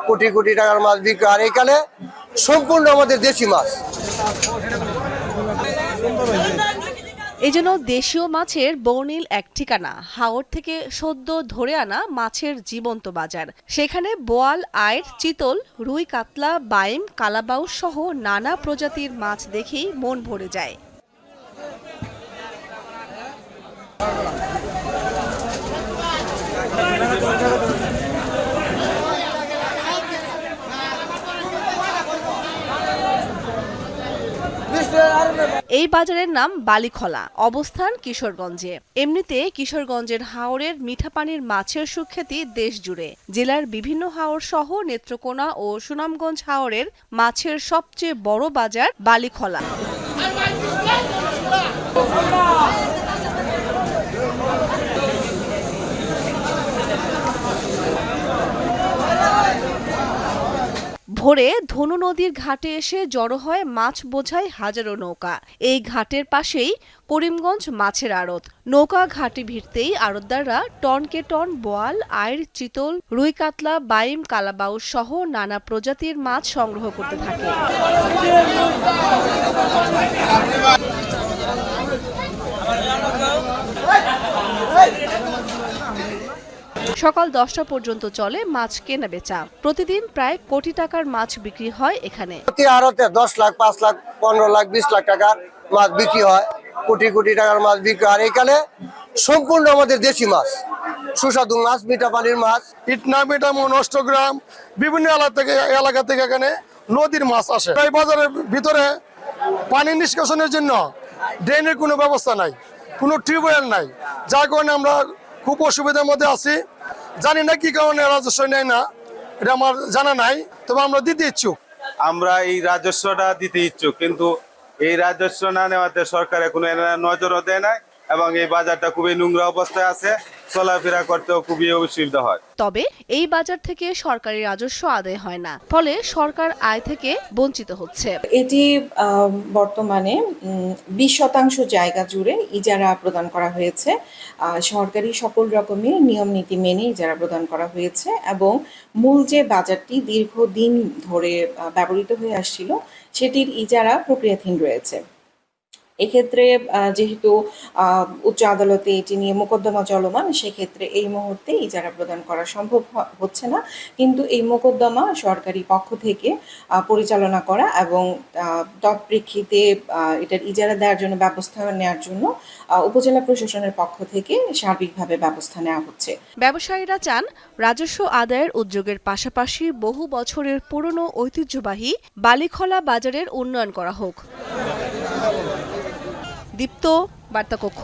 কোটি কোটি টাকার মাছ বিক্রি, আর এখানে সম্পূর্ণ আমাদের দেশি মাছ। এজন্য দেশীয় মাছের বর্ণিল এক ঠিকানা, হাওর থেকে সদ্য ধরে আনা মাছের জীবন্ত বাজার। সেখানে বোয়াল, আইড়, চিতল, রুই, কাতলা, বাইম, কালাবাউস সহ নানা প্রজাতির মাছ দেখেই মন ভরে যায়। এই বাজারের নাম বালিখলা, অবস্থান কিশোরগঞ্জে। এমনিতে কিশোরগঞ্জের হাওরের মিঠা পানির মাছের সুখ্যাতি দেশ জুড়ে। জেলার বিভিন্ন হাওর সহ নেত্রকোনা ও সুনামগঞ্জ হাওরের মাছের সবচেয়ে বড় বাজার বালিখলা। ভোরে ধনু নদীর ঘাটে এসে জড়ো হয় মাছ বোঝাই হাজারো নৌকা। এই ঘাটের পাশেই করিমগঞ্জ মাছের আড়ত। নৌকা ঘাটে ভিড়তেই আড়তদাররা টনকে টন বোয়াল, আইড়, চিতল, রুই, কাতলা, বাইম, কালাবাউস সহ নানা প্রজাতির মাছ সংগ্রহ করতে থাকে। সকাল 10টা পর্যন্ত চলে মাছ কেনা বেচা। প্রতিদিন প্রায় কোটি টাকার মাছ বিক্রি হয় এখানে। প্রতি আড়তে 10 লাখ, 5 লাখ, 15 লাখ, 20 লাখ টাকার মাছ বিক্রি হয়, কোটি কোটি টাকার মাছ বিক্রি, আর এখানে সম্পূর্ণ আমাদের দেশি মাছ, সুস্বাদু মাছ, মিঠা পানির মাছ। ইটনা মিটামন অষ্টগ্রাম বিভিন্ন এলাকা থেকে এখানে নদীর মাছ আসে। এই বাজারের ভিতরে পানি নিষ্কাশনের জন্য ড্রেনের কোনো ব্যবস্থা নাই, কোনো টিউবওয়েল নাই, যার কারণে আমরা খুব অসুবিধার মধ্যে আছি। জানি না কি কারণে রাজস্ব নেয় না, এটা আমার জানা নাই, তবে আমরা দিতে ইচ্ছুক। আমরা এই রাজস্বটা দিতে ইচ্ছুক, কিন্তু এই রাজস্ব না নেওয়াতে সরকার কোনো নজরও দেয় না এবং এই বাজারটা খুবই নোংরা অবস্থায় আছে, চলাফেরা করতেও খুবই অসুবিধা হয়। তবে এই বাজার থেকে সরকারি রাজস্ব আদায় হয় না, ফলে সরকার আয় থেকে বঞ্চিত হচ্ছে। এটি বর্তমানে 20% জায়গা জুড়ে ইজারা প্রদান করা হয়েছে। সরকারি সকল রকমের নিয়ম নীতি মেনে ইজারা প্রদান করা হয়েছে এবং মূল যে বাজারটি দীর্ঘদিন ধরে ব্যবহৃত হয়ে আসছিল সেটির ইজারা প্রক্রিয়াধীন রয়েছে। এক্ষেত্রে যেহেতু উচ্চ আদালতে এটি নিয়ে মোকদ্দমা চলমান, সেক্ষেত্রে এই মুহূর্তে ইজারা প্রদান করা সম্ভব হচ্ছে না, কিন্তু এই মোকদ্দমা সরকারি পক্ষ থেকে পরিচালনা করা এবং তৎপ্রেক্ষিতে এটার ইজারা দেওয়ার জন্য ব্যবস্থা নেওয়ার জন্য উপজেলা প্রশাসনের পক্ষ থেকে সার্বিকভাবে ব্যবস্থা নেওয়া হচ্ছে। ব্যবসায়ীরা চান রাজস্ব আদায়ের উদ্যোগের পাশাপাশি বহু বছরের পুরনো ঐতিহ্যবাহী বালিখলা বাজারের উন্নয়ন করা হোক। দীপ্ত, বার্তা কক্ষ।